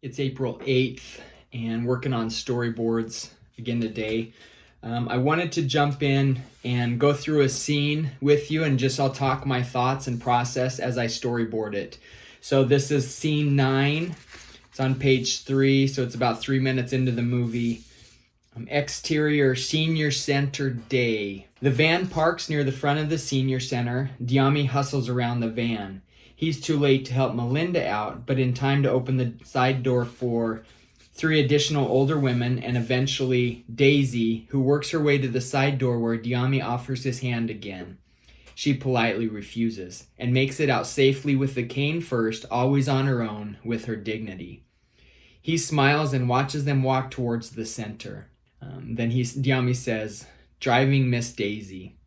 It's April 8th and working on storyboards again today. I wanted to jump in and go through a scene with you and I'll talk my thoughts and process as I storyboard it. So this is scene 9. It's on page 3, so it's about 3 minutes into the movie. Exterior senior center day. The van parks near the front of the senior center. Diami hustles around the van. He's too late to help Melinda out, but in time to open the side door for 3 additional older women and eventually Daisy, who works her way to the side door where Diami offers his hand again. She politely refuses and makes it out safely with the cane first, always on her own, with her dignity. He smiles and watches them walk towards the center. Then Diami says, "Driving Miss Daisy."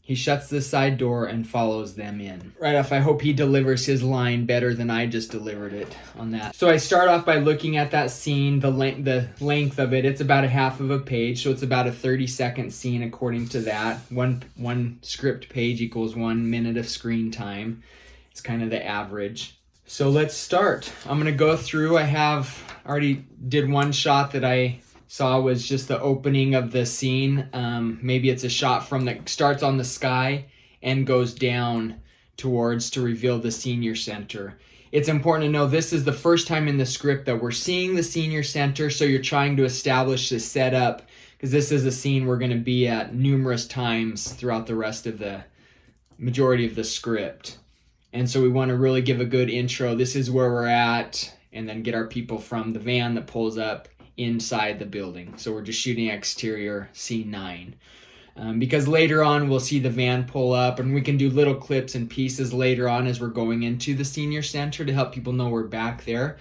He shuts the side door and follows them in. Right off, I hope he delivers his line better than I just delivered it on that. So I start off by looking at that scene, the length of it. It's about a half of a page, so it's about a 30-second scene according to that. One script page equals 1 minute of screen time. It's kind of the average. So let's start. I'm gonna go through. I already did one shot that I saw was just the opening of the scene. Maybe it's a shot from that starts on the sky and goes down towards to reveal the senior center. It's important to know this is the first time in the script that we're seeing the senior center, so you're trying to establish the setup because this is a scene we're going to be at numerous times throughout the rest of the majority of the script. And so we want to really give a good intro. This is where we're at, and then get our people from the van that pulls up inside the building. So we're just shooting exterior, scene 9. Because later on we'll see the van pull up, and we can do little clips and pieces later on as we're going into the senior center to help people know we're back there.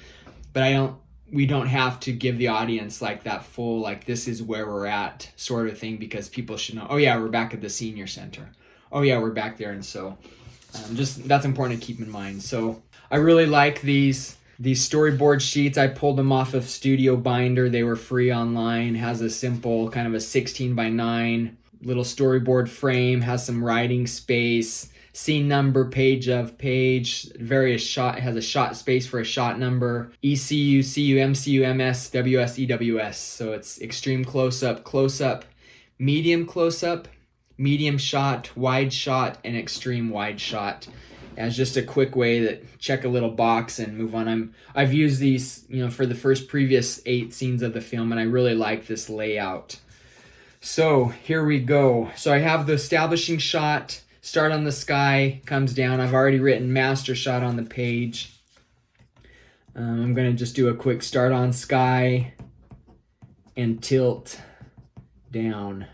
But we don't have to give the audience like that full, like this is where we're at sort of thing, because people should know, oh yeah, we're back at the senior center. Oh yeah, we're back there. And so that's important to keep in mind. So I really like these storyboard sheets. I pulled them off of Studio Binder. They were free online. Has a simple kind of a 16 by 9 little storyboard frame, has some writing space, scene number, page of page, various shot, has a shot space for a shot number, ECU, CU, MCU, MS, WS, EWS. So it's extreme close-up, medium close-up, medium shot, wide shot, and extreme wide shot. As just a quick way that check a little box and move on. I've used these, for the previous 8 scenes of the film, and I really like this layout. So here we go. So I have the establishing shot, start on the sky, comes down. I've already written master shot on the page. I'm going to just do a quick start on sky and tilt down.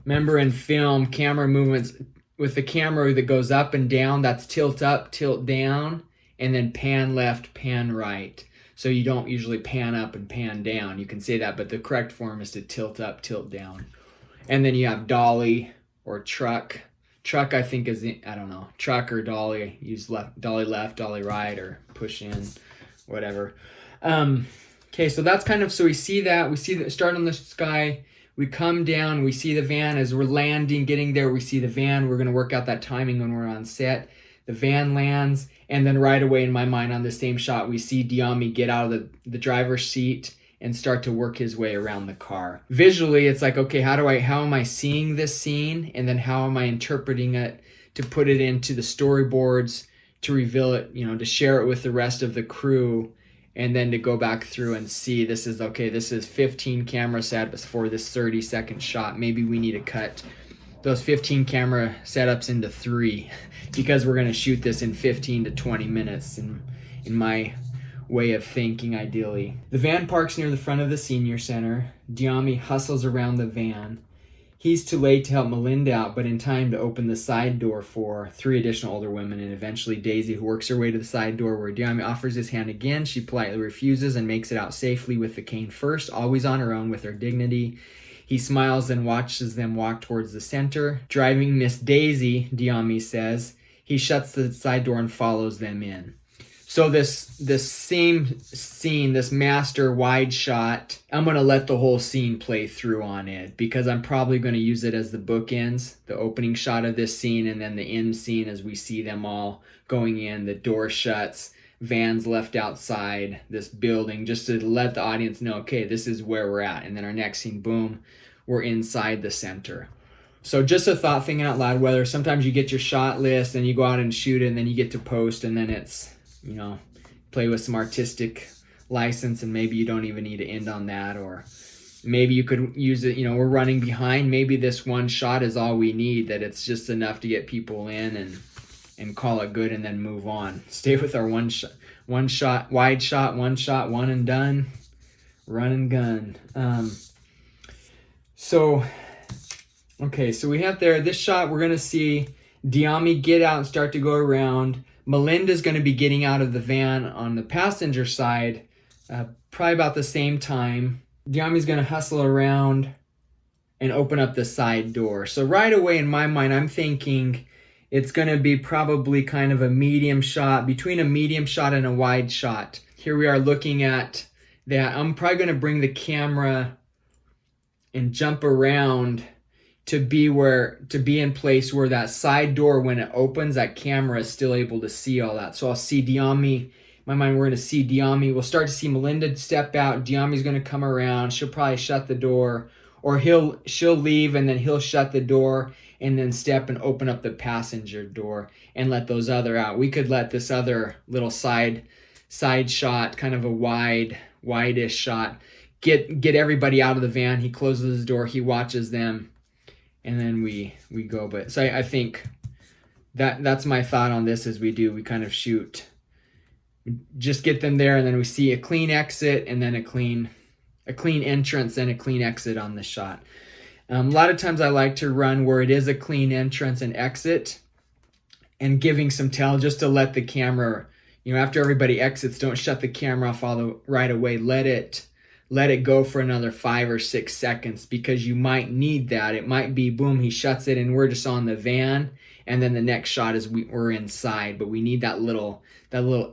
Remember in film, camera movements, with the camera that goes up and down, that's tilt up, tilt down, and then pan left, pan right. So you don't usually pan up and pan down. You can say that, but the correct form is to tilt up, tilt down. And then you have dolly or truck. Truck, I think, is, truck or dolly. Use dolly left, dolly right, or push in, whatever. Okay, so that's kind of, so we see that start on the sky. We come down, we see the van as we're landing, getting there, we see the van. We're going to work out that timing when we're on set. The van lands, and then right away in my mind on the same shot, we see Diami get out of the driver's seat and start to work his way around the car. Visually, it's like, okay, how am I seeing this scene? And then how am I interpreting it to put it into the storyboards, to reveal it, to share it with the rest of the crew, and then to go back through and see this is 15 camera setups for this 30-second shot. Maybe we need to cut those 15 camera setups into 3 because we're going to shoot this in 15 to 20 minutes in my way of thinking, ideally. The van parks near the front of the senior center. Diami hustles around the van. He's too late to help Melinda out, but in time to open the side door for 3 additional older women and eventually Daisy, who works her way to the side door where Diami offers his hand again. She politely refuses and makes it out safely with the cane first, always on her own with her dignity. He smiles and watches them walk towards the center. "Driving Miss Daisy," Diami says. He shuts the side door and follows them in. So this same scene, this master wide shot, I'm going to let the whole scene play through on it because I'm probably going to use it as the bookends, the opening shot of this scene and then the end scene as we see them all going in, the door shuts, vans left outside this building, just to let the audience know, okay, this is where we're at. And then our next scene, boom, we're inside the center. So just a thought thinking out loud, whether sometimes you get your shot list and you go out and shoot it and then you get to post and then it's, play with some artistic license and maybe you don't even need to end on that, or maybe you could use it, we're running behind. Maybe this one shot is all we need, that it's just enough to get people in and call it good and then move on. Stay with our one shot, wide shot, one and done, run and gun. Okay, so we have there, this shot, we're going to see Diami get out and start to go around. Melinda's going to be getting out of the van on the passenger side, probably about the same time. Diami's going to hustle around and open up the side door. So right away in my mind, I'm thinking it's going to be probably kind of a medium shot, between a medium shot and a wide shot. Here we are looking at that. I'm probably going to bring the camera and jump around to be in place where that side door, when it opens, that camera is still able to see all that. So I'll see Diami. In my mind, we're going to see Diami. We'll start to see Melinda step out. Diami's going to come around. She'll probably shut the door, or she'll leave and then he'll shut the door and then step and open up the passenger door and let those other out. We could let this other little side shot, kind of a wide-ish shot, get everybody out of the van. He closes the door. He watches them. And then we go. But so I think that's my thought on this. As we kind of shoot, just get them there, and then we see a clean exit, and then a clean entrance, and a clean exit on the shot. A lot of times I like to run where it is a clean entrance and exit, and giving some tell just to let the camera, after everybody exits, don't shut the camera off right away. Let it go for another 5 or 6 seconds, because you might need that. It might be, boom, he shuts it and we're just on the van, and then the next shot is we're inside, but we need that little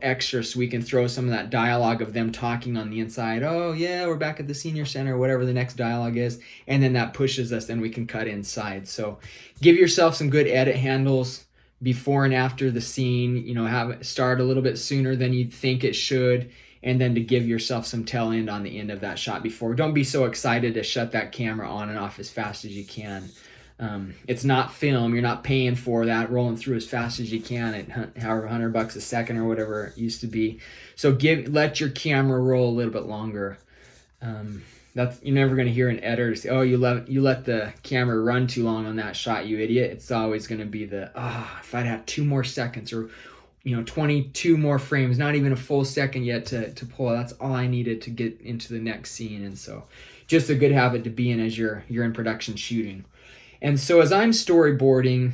extra so we can throw some of that dialogue of them talking on the inside. Oh yeah, we're back at the senior center, whatever the next dialogue is, and then that pushes us and we can cut inside. So give yourself some good edit handles before and after the scene. Have it start a little bit sooner than you think it should, and then to give yourself some tail end on the end of that shot before. Don't be so excited to shut that camera on and off as fast as you can. It's not film. You're not paying for that, rolling through as fast as you can at however $100 a second or whatever it used to be. So let your camera roll a little bit longer. You're never going to hear an editor say, "Oh, you let the camera run too long on that shot, you idiot." It's always going to be if I'd had 2 more seconds, or 22 more frames, not even a full second yet to pull. That's all I needed to get into the next scene. And so just a good habit to be in as you're in production shooting. And so as I'm storyboarding,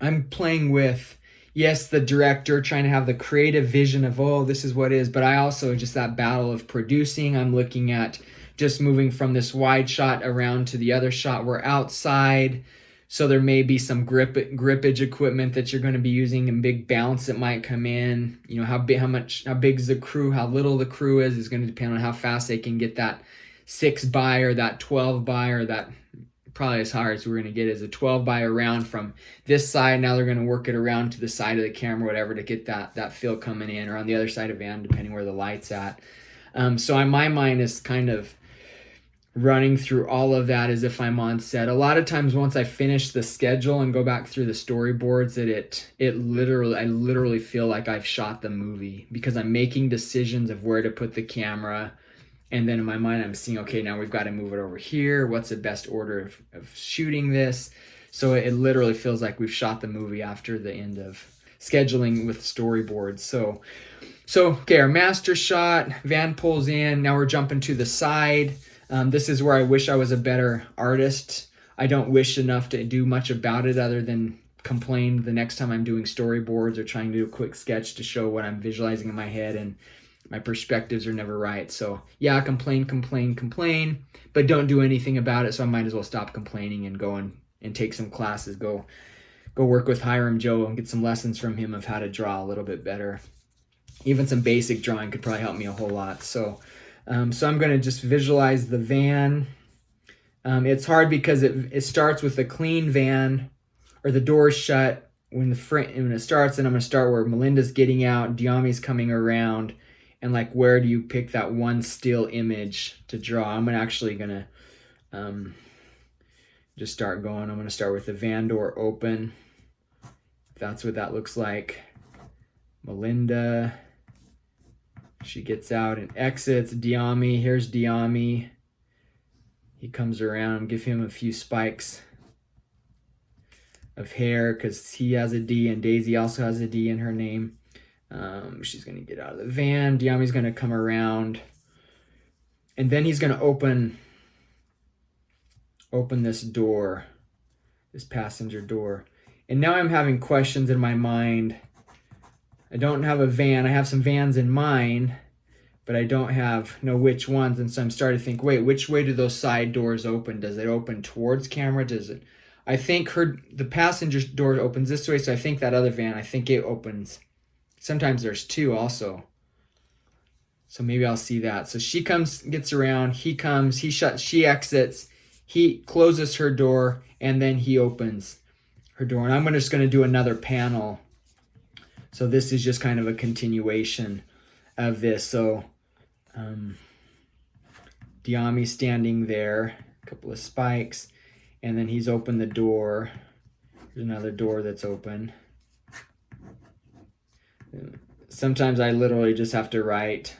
I'm playing with, yes, the director, trying to have the creative vision of, oh, this is what it is, but I also, just that battle of producing, I'm looking at just moving from this wide shot around to the other shot. We're outside, so there may be some grippage equipment that you're going to be using, and big bounce that might come in. How big is the crew, how little the crew is going to depend on how fast they can get that 6 by or that 12 by, or that probably as hard as we're going to get is a 12 by around from this side. Now they're going to work it around to the side of the camera, whatever, to get that feel coming in, or on the other side of van, depending where the light's at. So in my mind is kind of running through all of that as if I'm on set. A lot of times once I finish the schedule and go back through the storyboards, I literally feel like I've shot the movie, because I'm making decisions of where to put the camera. And then in my mind, I'm seeing, okay, now we've got to move it over here. What's the best order of shooting this? So it literally feels like we've shot the movie after the end of scheduling with storyboards. So okay, our master shot, van pulls in. Now we're jumping to the side. This is where I wish I was a better artist. I don't wish enough to do much about it other than complain the next time I'm doing storyboards or trying to do a quick sketch to show what I'm visualizing in my head, and my perspectives are never right. So yeah, complain, but don't do anything about it. So I might as well stop complaining and go and take some classes, go work with Hiram Joe and get some lessons from him of how to draw a little bit better. Even some basic drawing could probably help me a whole lot. So I'm going to just visualize the van. It's hard because it starts with a clean van, or the door's shut, when it starts, and I'm going to start where Melinda's getting out, Diami's coming around, and like, where do you pick that one still image to draw? I'm actually going to just start going. I'm going to start with the van door open. That's what that looks like. Melinda, she gets out and exits. Diami, here's Diami. He comes around, give him a few spikes of hair because he has a D and Daisy also has a D in her name. She's going to get out of the van. Diami's going to come around, and then he's going to open this door, this passenger door. And now I'm having questions in my mind. I don't have a van. I have some vans in mind, but I don't know which ones. And so I'm starting to think, wait, which way do those side doors open? Does it open towards camera? I think the passenger door opens this way, so I think that other van, I think it opens. Sometimes there's two also. So maybe I'll see that. So she gets around, he comes, he shuts, she exits, he closes her door, and then he opens her door. And I'm just going to do another panel. So this is just kind of a continuation of this. So Diami's standing there, a couple of spikes, and then he's opened the door. There's another door that's open. Sometimes I literally just have to write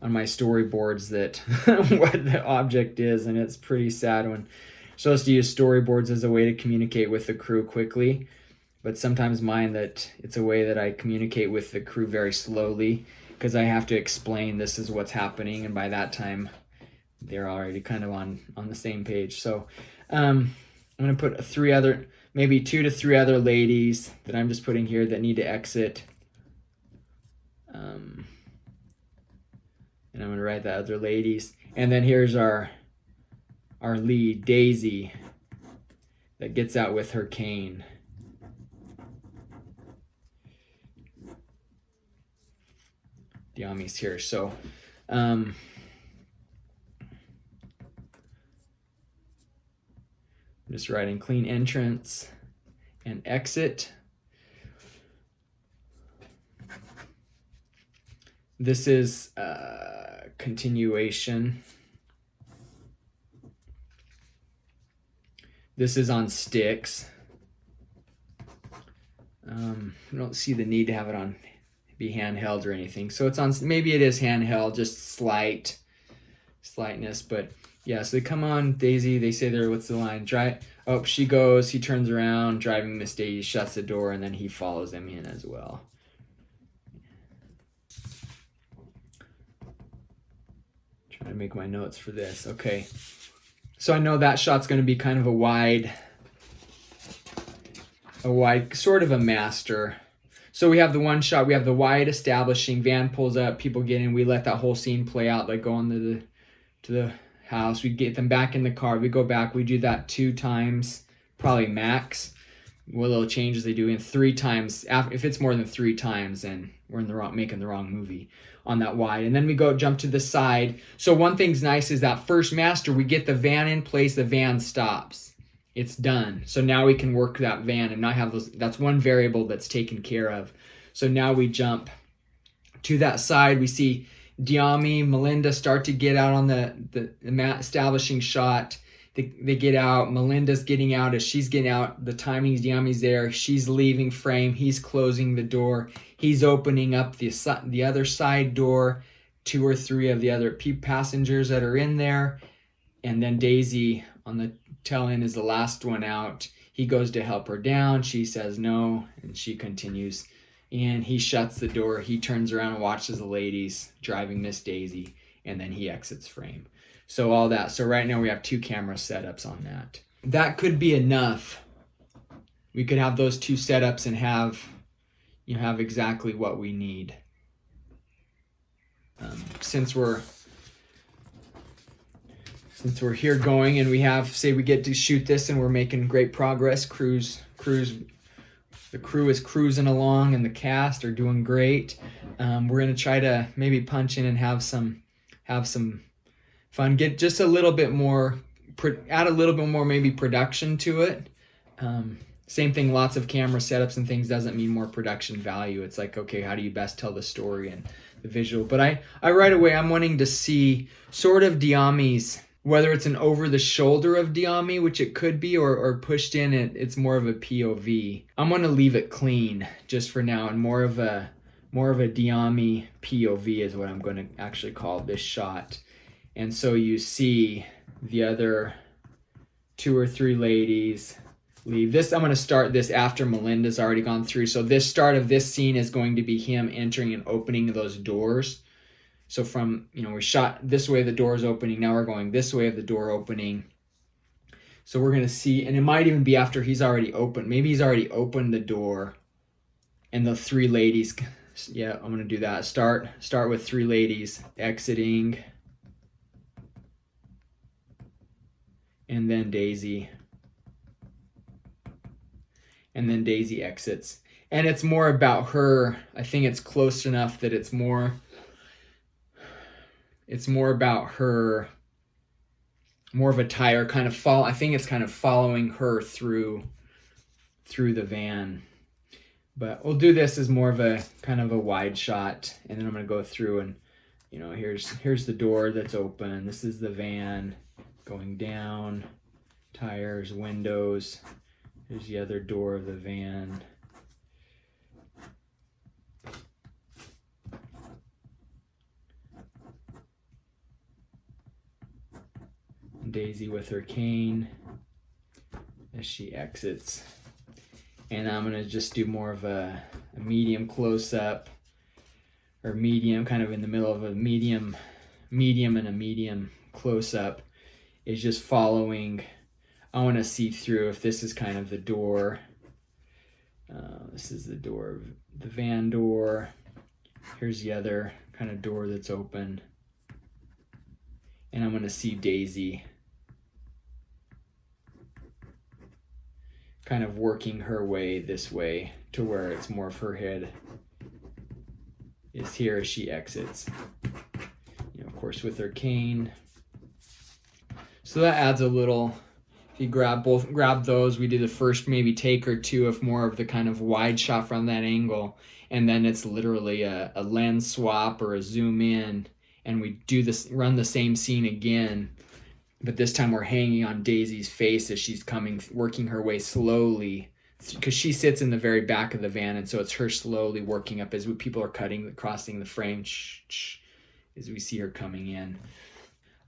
on my storyboards that what the object is, and it's pretty sad when I'm supposed to use storyboards as a way to communicate with the crew quickly, but sometimes mine that it's a way that I communicate with the crew very slowly because I have to explain this is what's happening, and by that time they're already kind of on the same page. So I'm going to put maybe 2 to 3 other ladies that I'm just putting here that need to exit. And I'm going to write the other ladies. And then here's our lead, Daisy, that gets out with her cane. Diami's here. So I'm just writing clean entrance and exit. This is a continuation. This is on sticks. I don't see the need to have it on be handheld or anything. So it's on, maybe it is handheld, just slightness, but yeah, so they come on Daisy, they say there, what's the line? Oh, she goes, he turns around, driving Miss Daisy, shuts the door, and then he follows them in as well. Trying to make my notes for this. Okay. So I know that shot's going to be kind of a wide, sort of a master. So we have the one shot, we have the wide establishing, van pulls up, people get in, we let that whole scene play out, like go on to the house, we get them back in the car, we go back, we do that 2 times, probably max. What little changes they do in 3 times. If it's more than 3 times, then we're making the wrong movie on that wide. And then we jump to the side. So one thing's nice is that first master, we get the van in place, the van stops. It's done. So now we can work that van and not have those. That's one variable that's taken care of. So now we jump to that side. We see Diami, Melinda start to get out on the establishing shot. They get out. Melinda's getting out. As she's getting out, the timing's Diami's there. She's leaving frame. He's closing the door. He's opening up the other side door. 2 or 3 of the other passengers that are in there. And then Daisy on the tail end is the last one out. He goes to help her down. She says no, and she continues. And he shuts the door. He turns around and watches the ladies driving Miss Daisy, and then he exits frame. So all that. So right now we have 2 camera setups on that. That could be enough. We could have those 2 setups and have exactly what we need. Since we're here going and we get to shoot this and we're making great progress, the crew is cruising along and the cast are doing great. We're going to try to maybe punch in and have some fun, get just a little bit more, add a little bit more maybe production to it. Same thing, lots of camera setups and things doesn't mean more production value. It's like, okay, how do you best tell the story and the visual? But I right away, I'm wanting to see sort of Diami's, whether it's an over the shoulder of Diami, which it could be, or pushed in, it's more of a POV. I'm going to leave it clean just for now, and more of a Diami POV is what I'm going to actually call this shot. And so you see the other 2 or 3 ladies leave. This, I'm going to start this after Melinda's already gone through. So this start of this scene is going to be him entering and opening those doors. So from, we shot this way, the door's opening. Now we're going this way of the door opening. So we're going to see, and it might even be after he's already opened. Maybe he's already opened the door and the 3 ladies. Yeah, I'm going to do that. Start with 3 ladies exiting. And then Daisy. And then Daisy exits. And it's more about her. I think it's close enough that it's more about her, more of a tire kind of fall. I think it's kind of following her through the van. But we'll do this as more of a kind of a wide shot, and then I'm going to go through and, here's the door that's open. This is the van going down, tires, windows. Here's the other door of the van. Daisy with her cane as she exits. And I'm going to just do more of a medium close-up, or medium, kind of in the middle of a medium and a medium close-up, is just following. I want to see through if this is kind of the door. This is the door, the van door. Here's the other kind of door that's open. And I'm going to see Daisy kind of working her way this way to where it's more of her head is here as she exits. Of course, with her cane. So that adds a little. If you grab those, we do the first maybe take or 2 of more of the kind of wide shot from that angle, and then it's literally a lens swap or a zoom in, and we do this, run the same scene again, but this time we're hanging on Daisy's face as she's working her way slowly, because she sits in the very back of the van, and so it's her slowly working up as people are crossing the frame, as we see her coming in.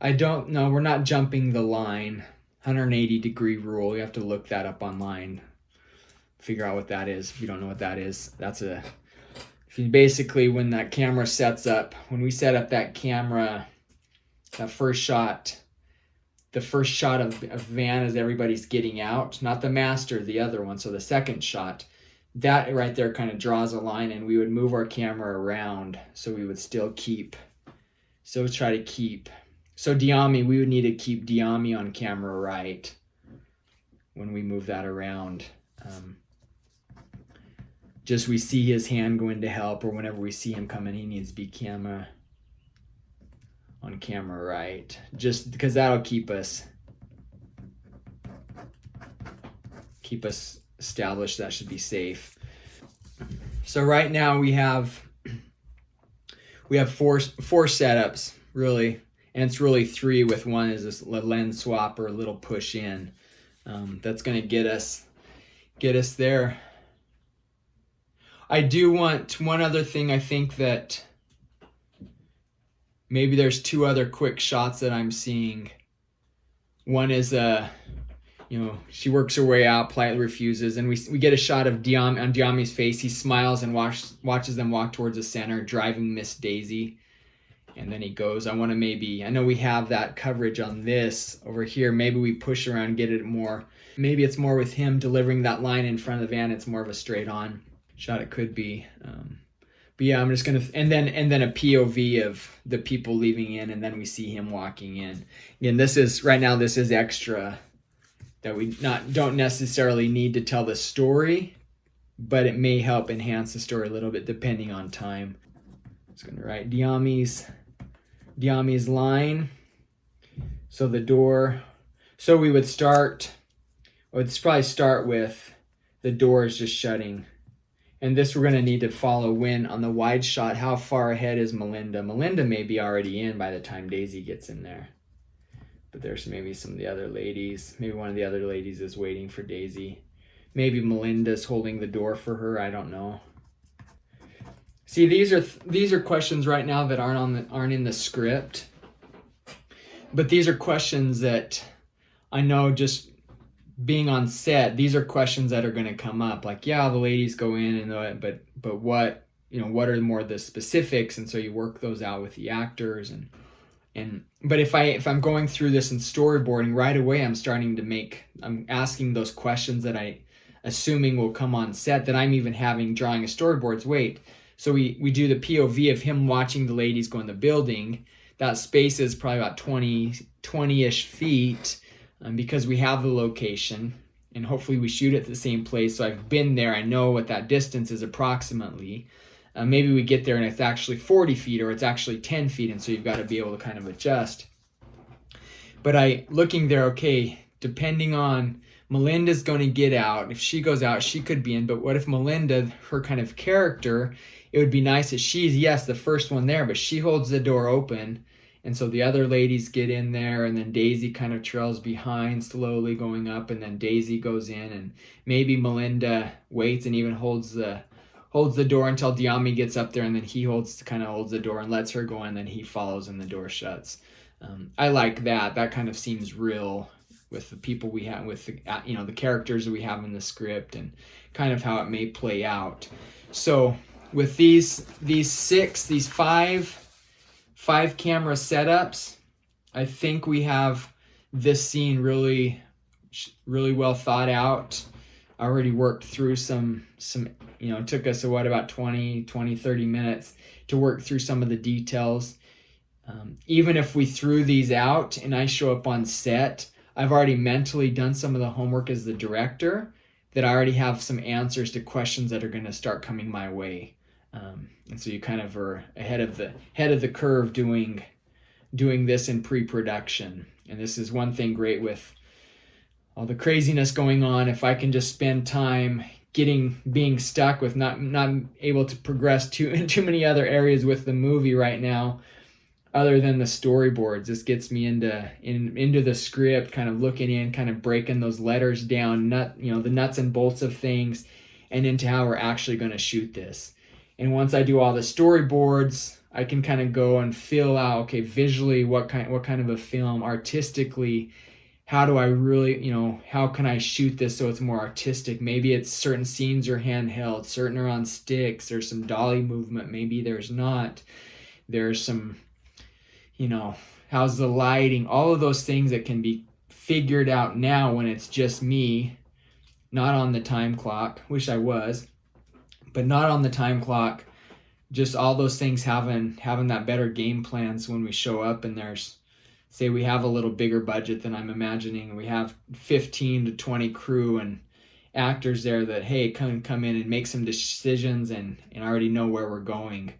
I don't know, we're not jumping the line, 180-degree rule. You have to look that up online, figure out what that is. If you don't know what that is, basically when that camera sets up, when we set up that camera, that first shot, the first shot of van as everybody's getting out, not the master, the other one. So the second shot, that right there kind of draws a line, and we would move our camera around. So we would try to keep. So Diami, we would need to keep Diami on camera right when we move that around. Just we see his hand go in to help, or whenever we see him coming, he needs to be on camera right, just because that'll keep us established. That should be safe. So right now we have four setups really, and it's really 3 with one is this lens swap or a little push in. That's going to get us there. I do want one other thing. I think that maybe there's 2 other quick shots that I'm seeing. One is she works her way out, politely refuses, and we get a shot of Diami's face. He smiles and watches them walk towards the center, driving Miss Daisy. And then he goes. I know we have that coverage on this over here. Maybe we push around and get it more. Maybe it's more with him delivering that line in front of the van. It's more of a straight on shot. It could be. But yeah, I'm just gonna, and then a POV of the people leaving in, and then we see him walking in. Again, this is extra that we don't necessarily need to tell the story, but it may help enhance the story a little bit depending on time. I'm just gonna write Diami's line. So the door. So we would probably start with the door is just shutting. And this we're going to need to follow in on the wide shot. How far ahead is Melinda? Melinda may be already in by the time Daisy gets in there. But there's maybe some of the other ladies. Maybe one of the other ladies is waiting for Daisy. Maybe Melinda's holding the door for her. I don't know. See, these are questions right now that aren't in the script. But these are questions that I know just being on set, these are questions that are going to come up. Like, yeah, the ladies go in, but what, what are more the specifics? And so you work those out with the actors but if I'm going through this in storyboarding right away, I'm asking those questions that I assuming will come on set that I'm even drawing a storyboards. Wait, so we do the POV of him watching the ladies go in the building. That space is probably about 20-ish feet. Because we have the location, and hopefully we shoot at the same place. So I've been there. I know what that distance is approximately. Maybe we get there and it's actually 40 feet or it's actually 10 feet. And so you've got to be able to kind of adjust. But looking there, okay, depending on Melinda's going to get out. If she goes out, she could be in. But what if Melinda, her kind of character, it would be nice that she's, yes, the first one there, but she holds the door open. And so the other ladies get in there, and then Daisy kind of trails behind, slowly going up, and then Daisy goes in, and maybe Melinda waits and even holds the door until Diami gets up there, and then he holds the door and lets her go in, and then he follows and the door shuts. I like that. That kind of seems real with the people we have, with the characters that we have in the script, and kind of how it may play out. So with these five camera setups, I think we have this scene really well thought out. I already worked through some it took us about 30 minutes to work through some of the details. Even if we threw these out and I show up on set, I've already mentally done some of the homework as the director, that I already have some answers to questions that are going to start coming my way. And so you kind of are ahead of the curve doing this in pre-production. And this is one thing great with all the craziness going on. If I can just spend time being stuck with not able to progress in too many other areas with the movie right now, other than the storyboards, this gets me into the script, kind of looking in, kind of breaking those letters down, the nuts and bolts of things, and into how we're actually going to shoot this. And once I do all the storyboards, I can kind of go and feel out, okay, visually, what kind of a film, artistically, how do I really, how can I shoot this so it's more artistic? Maybe it's certain scenes are handheld, certain are on sticks, there's some dolly movement, maybe there's not. There's some, how's the lighting, all of those things that can be figured out now when it's just me, not on the time clock, wish I was. But not on the time clock, just all those things having that better game plan. So when we show up and say we have a little bigger budget than I'm imagining, and we have 15 to 20 crew and actors there that, hey, come in and make some decisions and already know where we're going.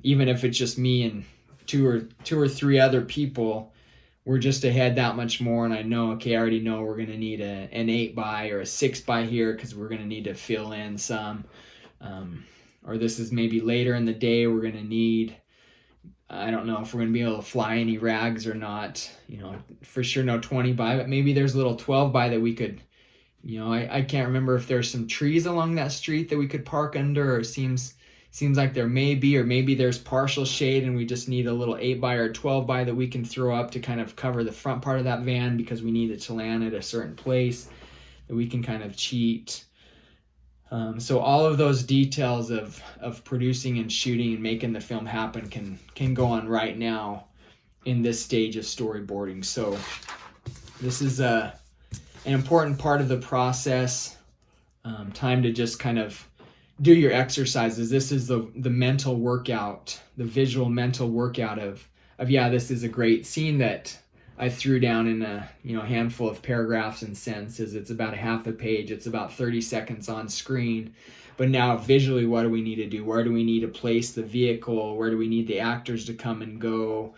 Even if it's just me and two or three other people, we're just ahead that much more. And I know, okay, I already know we're going to need an 8x or a 6x here because we're going to need to fill in some. Or this is maybe later in the day, we're going to need, I don't know if we're going to be able to fly any rags or not, for sure no 20x, but maybe there's a little 12x that we could, I can't remember if there's some trees along that street that we could park under, or it seems like there may be, or maybe there's partial shade and we just need a little 8x or 12x that we can throw up to kind of cover the front part of that van because we need it to land at a certain place that we can kind of cheat. So all of those details of producing and shooting and making the film happen can go on right now in this stage of storyboarding. So this is an important part of the process. Time to just kind of do your exercises. This is the mental workout, the visual mental workout of this is a great scene that I threw down in a handful of paragraphs and sentences. It's about a half a page. It's about 30 seconds on screen. But now visually, what do we need to do? Where do we need to place the vehicle? Where do we need the actors to come and go?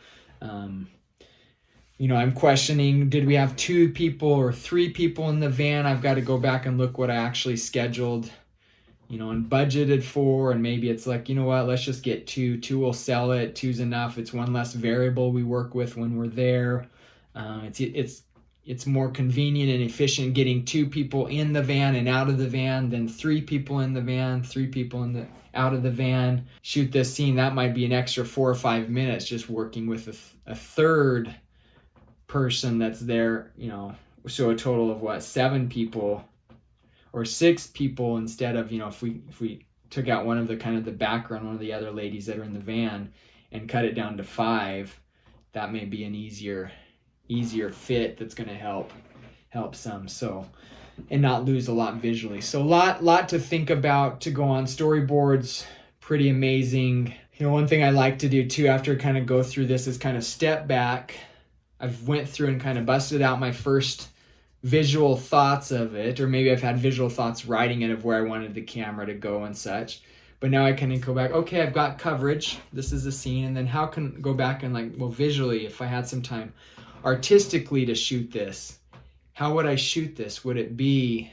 I'm questioning, did we have 2 people or 3 people in the van? I've got to go back and look what I actually scheduled, and budgeted for, and maybe it's like, what, let's just get 2. 2 will sell it. 2's enough. It's one less variable we work with when we're there. It's more convenient and efficient getting 2 people in the van and out of the van than 3 people in the van, 3 people out of the van. Shoot this scene, that might be an extra 4 or 5 minutes just working with a third person that's there, so a total of 7 people or 6 people instead of, if we took out one of the kind of the background, one of the other ladies that are in the van and cut it down to 5, that may be an easier fit that's going to help some, so, and not lose a lot visually. So lot to think about, to go on. Storyboards, pretty amazing. One thing I like to do too after kind of go through this is kind of step back. I've went through and kind of busted out my first visual thoughts of it, or maybe I've had visual thoughts writing it of where I wanted the camera to go and such. But now I can go back, okay, I've got coverage. This is the scene. And then how can go back and visually, if I had some time artistically to shoot this, how would I shoot this? Would it be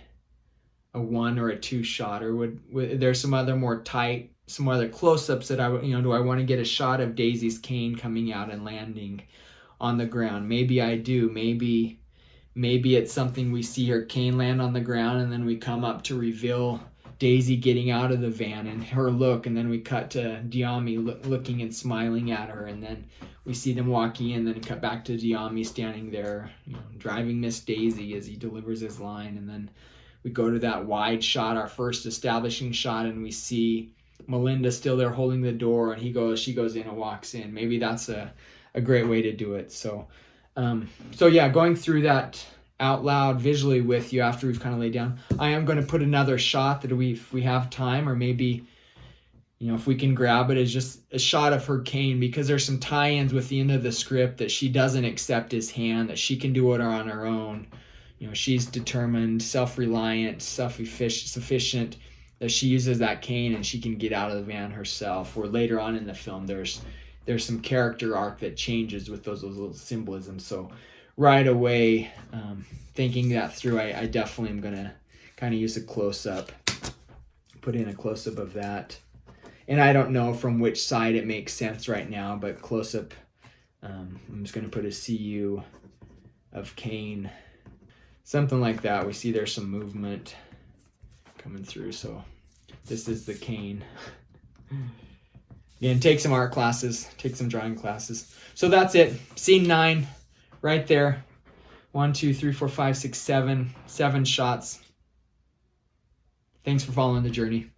a 1 or a 2 shot, or would there some other more tight, some other close-ups that do I want to get a shot of Daisy's cane coming out and landing on the ground? Maybe I do. Maybe it's something we see her cane land on the ground and then we come up to reveal Daisy getting out of the van and her look, and then we cut to Diami looking and smiling at her, and then we see them walking in, then cut back to Diami standing there, driving Miss Daisy as he delivers his line, and then we go to that wide shot, our first establishing shot, and we see Melinda still there holding the door, and she goes in and walks in. Maybe that's a great way to do it. So yeah, going through that out loud visually with you after we've kind of laid down. I am going to put another shot that if we have time, or maybe, if we can grab it, as just a shot of her cane, because there's some tie-ins with the end of the script that she doesn't accept his hand, that she can do it on her own. She's determined, self-reliant, self-sufficient, that she uses that cane and she can get out of the van herself. Or later on in the film, there's some character arc that changes with those little symbolisms. So right away, thinking that through, I definitely am going to kind of use a close-up, put in a close-up of that. And I don't know from which side it makes sense right now, but close-up, I'm just going to put a CU of cane, something like that. We see there's some movement coming through, so this is the cane. Again, take some art classes, take some drawing classes. So that's it. Scene 9, right there. 1, 2, 3, 4, 5, 6, 7 shots. Thanks for following the journey.